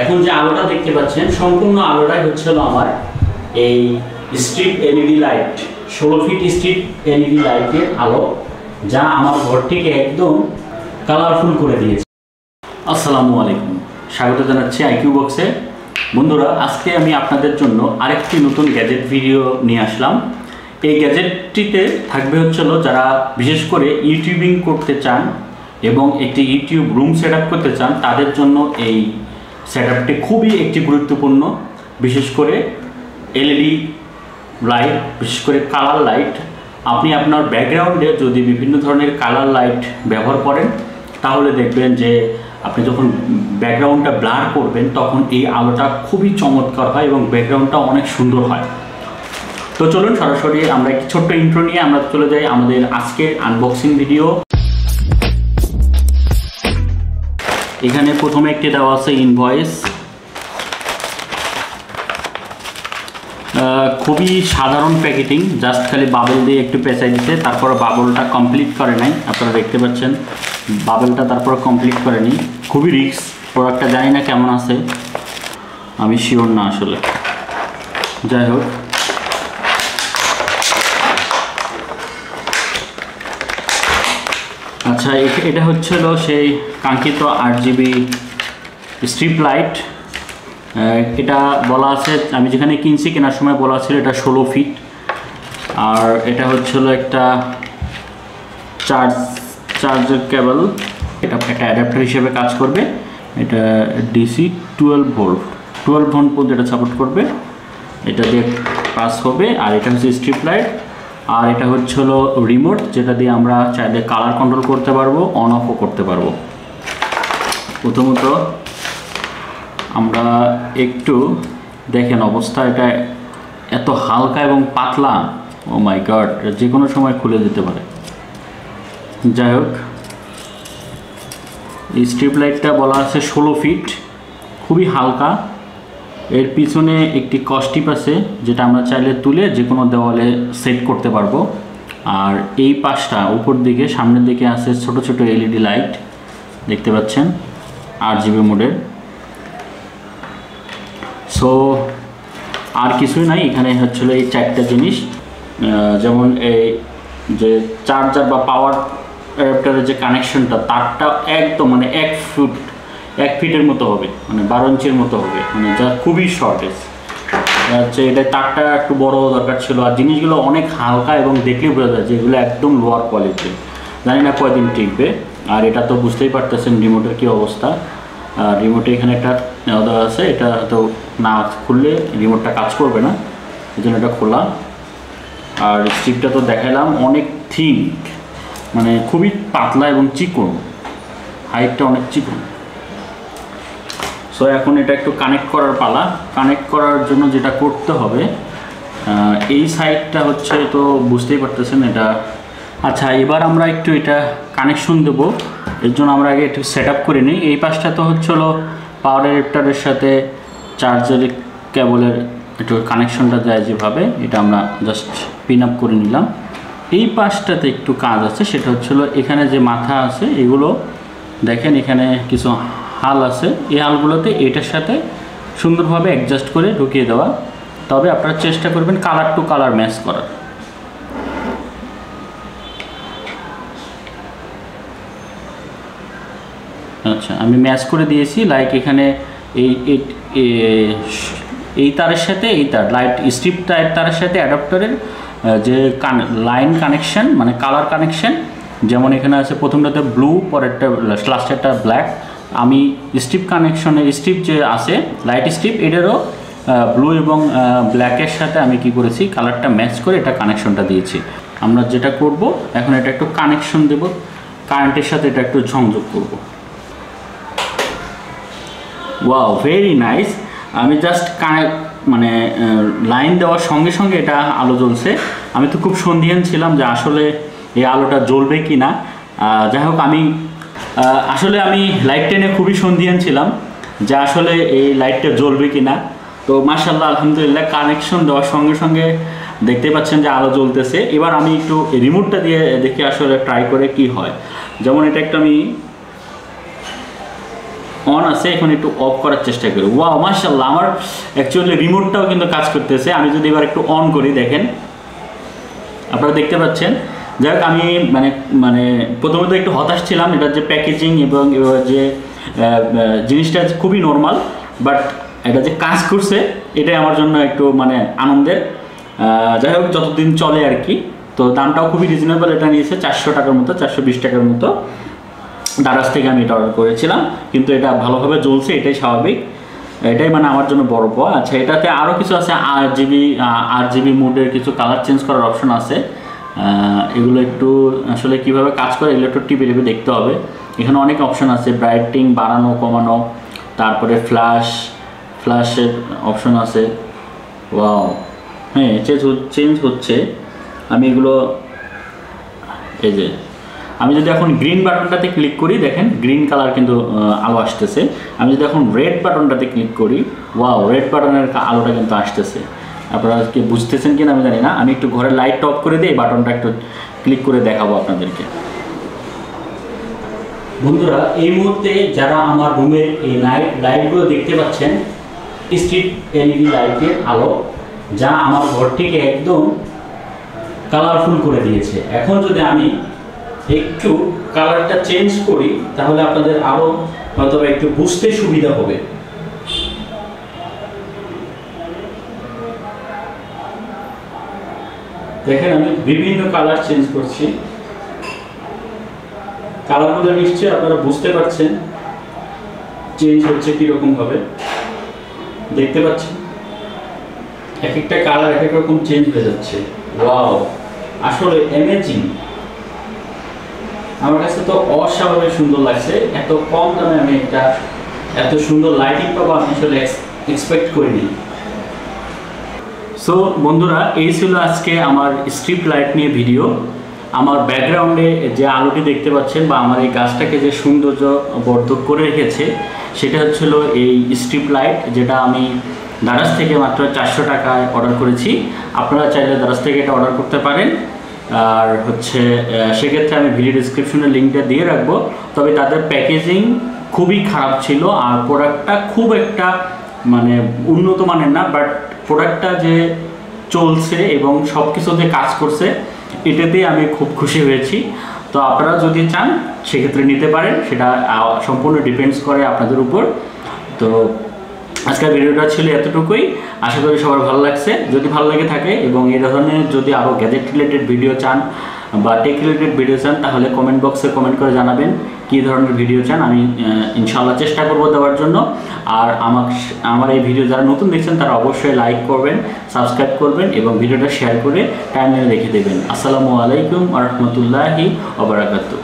এখন যে আলোটা দেখতে পাচ্ছেন সম্পূর্ণ আলোটাই হচ্ছে আমার এই strip LED light, 16 feet strip LED লাইটের আলো, যা আমার ঘরটিকে একদম কালারফুল করে দিয়েছে। আসসালামু আলাইকুম, স্বাগত জানাচ্ছি iQuebox-এ। বন্ধুরা, আজকে আমি আপনাদের জন্য আরেকটি নতুন গ্যাজেট ভিডিও নিয়ে আসলাম। এই গ্যাজেটটিতে থাকবে যারা বিশেষ করে ইউটিউবিং করতে চান এবং একটি ইউটিউব রুম সেট আপ করতে চান, তাদের জন্য এই সেট আপটি খুবই একটি গুরুত্বপূর্ণ। বিশেষ করে এলইডি লাইট, বিশেষ করে কালার লাইট, আপনি আপনার ব্যাকগ্রাউন্ডে যদি বিভিন্ন ধরনের কালার লাইট ব্যবহার করেন, তাহলে দেখবেন যে আপনি যখন ব্যাকগ্রাউন্ডটা ব্লার করবেন তখন এই আলোটা খুবই চমৎকার হয় এবং ব্যাকগ্রাউন্ডটা অনেক সুন্দর হয়। তো চলুন সরাসরি আমরা একটি ছোট্ট ইন্ট্রো নিয়ে আমরা চলে যাই আমাদের আজকের আনবক্সিং ভিডিও। এখানে প্রথমে একটি দেওয়া আছে ইনভয়েস। খুবই সাধারণ প্যাকেটিং, জাস্ট খালি বাবল দিয়ে একটু পেঁচাই দিতে, তারপর বাবলটা কমপ্লিট করে নাই। আপনারা দেখতে পাচ্ছেন বাবলটা তারপর কমপ্লিট করেনি। খুবই রিস্ক প্রোডাক্টটা, জানি না কেমন আছে, আমি শিওর না আসলে। যাই হোক, আচ্ছা, এটা হচ্ছিল সেই কাঙ্ক্ষিত RGB স্ট্রিপ লাইট। এটা বলা আছে, আমি যেখানে কিনছি কেনার সময় বলা ছিল এটা 16 ফিট। আর এটা হচ্ছিল একটা চার্জার কেবল, এটা একটা অ্যাডাপ্টার হিসেবে কাজ করবে। এটা DC 12 ভোল্ট পর্যন্ত এটা সাপোর্ট করবে, এটা দিয়ে পাস হবে। আর এটা হচ্ছে স্ট্রিপ লাইট। আর এটা হচ্ছিল রিমোট, যেটা দিয়ে আমরা চাইলে কালার কন্ট্রোল করতে পারবো, অন অফও করতে পারবো। প্রথমত আমরা একটু দেখেন অবস্থা, এটা এত হালকা এবং পাতলা, ও মাই গড, যে কোনো সময় খুলে যেতে পারে। যাই হোক, এই স্ট্রিপ লাইটটা বলা আছে 16 ফিট, খুবই হালকা। এর পিছনে একটি কস্টিপ আছে, যেটা আমরা চাইলে তুলে যে কোনো দেওয়ালে সেট করতে পারবো। আর এই পাশটা উপর দিকে সামনের দিকে আছে ছোট ছোট LED লাইট, দেখতে পাচ্ছেন RGB মোডের। সো আর কিছুই নাই, এখানে হচ্ছিল এই চারটা জিনিস। যেমন এই যে চার্জার বা পাওয়ার অ্যাডাপ্টারের যে কানেকশনটা, তারটা একদম মানে 1 ফিটের মতো হবে, মানে 12 ইঞ্চির মতো হবে, মানে যা খুবই শর্টেজ হচ্ছে। এটা তারটা একটু বড় দরকার ছিল। আর জিনিসগুলো অনেক হালকা এবং দেখলেই বোঝা যায় যে এগুলো একদম লোয়ার কোয়ালিটি, জানি না কয়দিন টিকবে। আর এটা তো বুঝতেই পারতেছেন রিমোটের কী অবস্থা। আর রিমোটে এখানে একটা দেওয়া আছে, এটা তো না খুললে রিমোটটা কাজ করবে না, এই জন্য এটা খোলা। আর স্ট্রিপটা তো দেখালাম, অনেক থিন, মানে খুবই পাতলা এবং চিকন, হাইটটা অনেক চিকন। সো এখন এটা একটু কানেক্ট করার পালা। কানেক্ট করার জন্য যেটা করতে হবে, এই সাইডটা হচ্ছে তো বুঝতেই পারতেছেন এটা। আচ্ছা, এবার আমরা একটু এটা কানেকশন দেব, এর জন্য আমরা আগে একটু সেট আপ করে নিই। এই পাশটা তো হচ্ছিলো পাওয়ার অ্যাডাপ্টারের সাথে চার্জারের কেবলের একটু কানেকশনটা যায় যেভাবে, এটা আমরা জাস্ট পিন আপ করে নিলাম। এই পাশটাতে একটু কাজ আছে, সেটা হচ্ছিলো এখানে যে মাথা আছে এগুলো দেখেন, এখানে কিছু হাল আছে, এই হালগুলোতে এটার সাথে সুন্দরভাবে অ্যাডজাস্ট করে ঢুকিয়ে দেওয়া। তবে আপনারা চেষ্টা করবেন কালার টু কালার ম্যাচ করার। আচ্ছা, আমি ম্যাচ করে দিয়েছি। লাইক এখানে এই তারের সাথে এই তার লাইট স্ট্রিপ তারের সাথে অ্যাডাপ্টারের যে লাইন কানেকশন, মানে কালার কানেকশন, যেমন এখানে আছে প্রথমটাতে ব্লু, পরেরটা লাস্টেরটা ব্ল্যাক। আমি স্ট্রিপ কানেকশনে স্ট্রিপ যে আছে লাইট স্ট্রিপ, এটারও ব্লু এবং ব্ল্যাকের সাথে আমি কি করেছি, কালারটা ম্যাচ করে এটা কানেকশনটা দিয়েছি। আমরা যেটা করব এখন, এটা একটু কানেকশন দেব, কারেন্টের সাথে এটা একটু সংযোগ করব। Wow, very nice. আমি জাস্ট মানে লাইন দেওয়ার সঙ্গে সঙ্গে এটা আলো জ্বলছে। আমি তো খুব সন্দিহান ছিলাম যে আসলে এই আলোটা জ্বলবে কি না। যাই হোক, আমি লাইট টেনে খুবই সন্দিহান ছিলাম যে আসলে এই লাইটটা জ্বলবে কি না। তো মাশাআল্লাহ, আলহামদুলিল্লাহ, কানেকশন দেওয়ার সঙ্গে সঙ্গে দেখতে পাচ্ছেন যে আলো জ্বলতেছে। এবার আমি একটু রিমোটটা দিয়ে দেখি আসলে ট্রাই করে কি হয়। যেমন এটা একটা আমি অন আছে, এখন একটু অফ করার চেষ্টা করি। ওয়াও মাশাআল্লাহ, আমার অ্যাকচুয়ালি রিমোটটাও কিন্তু কাজ করতেছে। আমি যদি এবার একটু অন করি, দেখেন আপনারা দেখতে পাচ্ছেন। যাই হোক, আমি মানে মানে প্রথমত একটু হতাশ ছিলাম, এটার যে প্যাকেজিং এবং যে জিনিসটা খুবই নর্মাল, বাট এটা যে কাজ করছে এটাই আমার জন্য একটু মানে আনন্দের। যাই হোক, যতদিন চলে আর কি। তো দামটাও খুবই রিজনেবল, এটা নিয়েছে 400 টাকার মতো, 420 টাকার মতো। দারাজ থেকে আমি এটা অর্ডার করেছিলাম, কিন্তু এটা ভালোভাবে জ্বলছে, এটাই স্বাভাবিক, এটাই মানে আমার জন্য বড় পাওয়া। আচ্ছা, এটাতে আরও কিছু আছে, RGB মোডের কিছু কালার চেঞ্জ করার অপশন আছে। এগুলো একটু আসলে কীভাবে কাজ করে এগুলো একটু টিপে দেখতে হবে। এখানে অনেক অপশন আছে, ব্রাইটিং বাড়ানো কমানো, তারপরে ফ্ল্যাশের অপশন আছে। ওয়াও, হ্যাঁ চেঞ্জ হচ্ছে। আমি এগুলো এই যে আমি যদি এখন গ্রিন বাটনটাতে ক্লিক করি, দেখেন গ্রিন কালার কিন্তু আলো আসতেছে। আমি যদি এখন রেড বাটনটাতে ক্লিক করি, ওয়াও, রেড বাটনের আলোটা কিন্তু আসতেছে। আপনারা কি বুঝতেছেন কিনা আমি জানি না। আমি একটু ঘরের লাইট অফ করে দিয়ে বাটনটা একটু ক্লিক করে দেখাবো আপনাদেরকে। বন্ধুরা, এই মুহূর্তে যারা আমার রুমের এই লাইটগুলো দেখতে পাচ্ছেন, স্ট্রিট এলইডি লাইটের আলো, যা আমার ঘরটিকে একদম কালারফুল করে দিয়েছে। এখন যদি আমি একটু কালারটা চেঞ্জ করি, তাহলে আপনাদের আরো হয়তো একটু বুঝতে সুবিধা হবে। দেখেন, আমি বিভিন্ন কালার চেঞ্জ করছি। কালারগুলো নিশ্চয়ই আপনারা বুঝতে পারছেন চেঞ্জ হচ্ছে কিরকম ভাবে। দেখতে পাচ্ছেন এক একটা কালার এক এক রকম চেঞ্জ হয়ে যাচ্ছে। ওয়াও, আসলে অ্যামেজিং। আমার কাছে তো অস্বাভাবিক সুন্দর লাগছে। এত কম দামে আমি একটা এত সুন্দর লাইটিং পাবো আমি আসলে এক্সপেক্ট করিনি। সো বন্ধুরা, এই ছিল আজকে আমার স্ট্রিপ লাইট নিয়ে ভিডিও। আমার ব্যাকগ্রাউন্ডে যে আলোটি দেখতে পাচ্ছেন বা আমার এই গাছটাকে যে সৌন্দর্য বর্ধক করে রেখেছে, সেটা হচ্ছিল এই স্ট্রিপ লাইট, যেটা আমি দারাজ থেকে মাত্র 400 টাকায় অর্ডার করেছি। আপনারা চাইলে দারাজ থেকে এটা অর্ডার করতে পারেন। আর হচ্ছে সেক্ষেত্রে আমি ভিডিও ডিসক্রিপশনে লিঙ্কটা দিয়ে রাখবো। তবে তাদের প্যাকেজিং খুবই খারাপ ছিল, আর প্রোডাক্টটা খুব একটা মানে উন্নত মানের না, বাট প্রোডাক্টটা যে চলছে এবং সব কিছুতে কাজ করছে, এটাতেই আমি খুব খুশি হয়েছি। তো আপনারা যদি চান সেক্ষেত্রে নিতে পারেন, সেটা সম্পূর্ণ ডিপেন্ডস করে আপনাদের উপর। তো আজকের ভিডিওটা ছিল এতটুকুই। আশা করি সবার ভালো লাগছে। যদি ভালো লেগে থাকে এবং এই ধরনের যদি আরও গ্যাজেট রিলেটেড ভিডিও চান বা টেক রিলেটেড ভিডিও চান, তাহলে কমেন্ট বক্সে কমেন্ট করে জানাবেন কী ধরনের ভিডিও চান। আমি ইনশাআল্লাহ চেষ্টা করব দেওয়ার জন্য। আর আমার এই ভিডিও যারা নতুন দেখছেন তারা অবশ্যই লাইক করবেন, সাবস্ক্রাইব করবেন এবং ভিডিওটা শেয়ার করে টাইমলাইনে রেখে দেবেন। আসসালামু আলাইকুম ওয়া রাহমাতুল্লাহি ওয়া বারাকাতুহু।